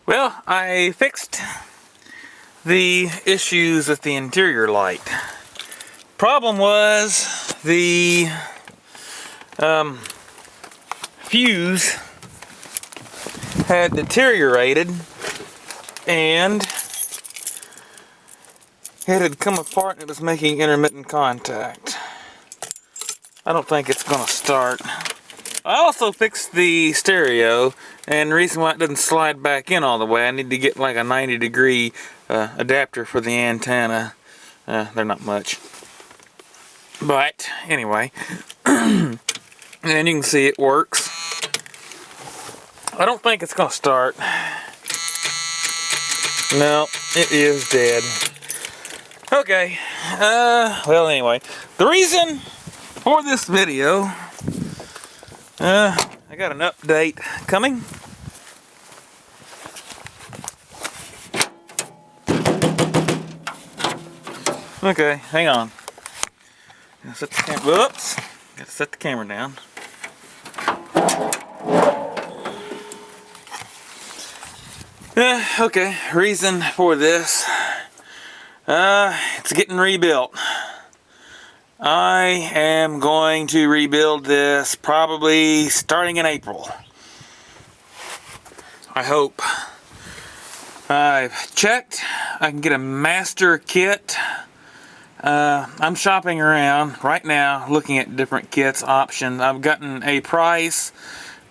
Well, I fixed the issues with the interior light. Problem was the fuse had deteriorated and it had come apart and it was making intermittent contact. I don't think it's gonna start. I also fixed the stereo, and the reason why it doesn't slide back in all the way, I need to get like a 90-degree adapter for the antenna. They're not much. But anyway, and you can see it works. I don't think it's gonna start. No, it is dead. Okay, well anyway, the reason for this video, I got an update coming. Okay, hang on. Set the camera. Whoops! Gotta set the camera down. Okay, reason for this. It's getting rebuilt. I am going to rebuild this probably starting in April. I hope. I've checked. I can get a master kit. I'm shopping around right now looking at different kits options. I've gotten a price,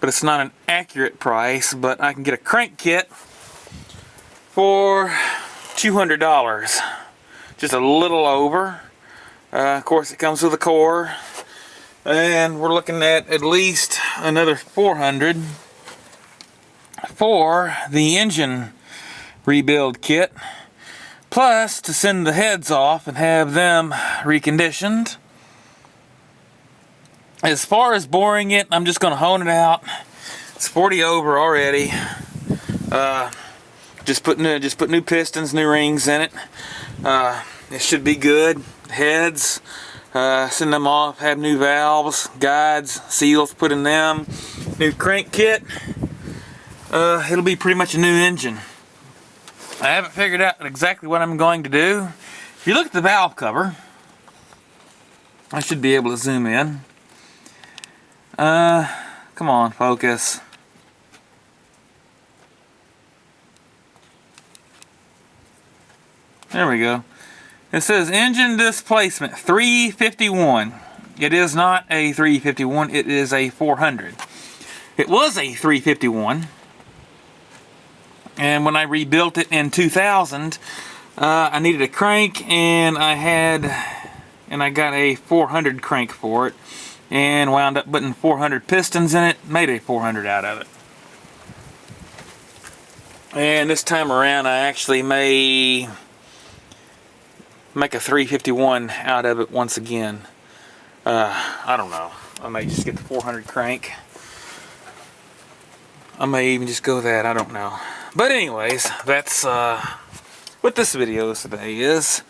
but it's not an accurate price, but I can get a crank kit for $200. Just a little over. Of course, it comes with a core, and we're looking at least another $400 for the engine rebuild kit, plus to send the heads off and have them reconditioned. As far as boring it, I'm just going to hone it out. It's 40 over already. Just put new pistons, new rings in it. It should be good. Heads, send them off, have new valves, guides, seals put in them, new crank kit. It'll be pretty much a new engine. I haven't figured out exactly what I'm going to do. If you look at the valve cover, I should be able to zoom in. Come on, focus. There we go. It says engine displacement 351. It is not a 351, it is a 400. It was a 351. And when I rebuilt it in 2000, I needed a crank, and I got a 400 crank for it, and wound up putting 400 pistons in it, made a 400 out of it. And this time around, I actually may make a 351 out of it once again. I don't know. I may just get the 400 crank. I may even just go that. I don't know. But anyways, that's what this video today is.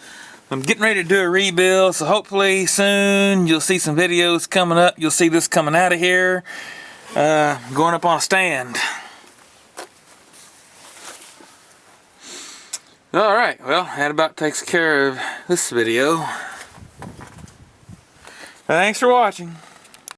I'm getting ready to do a rebuild, so hopefully soon you'll see some videos coming up. You'll see this coming out of here, going up on a stand. Alright, well, that about takes care of this video. Thanks for watching.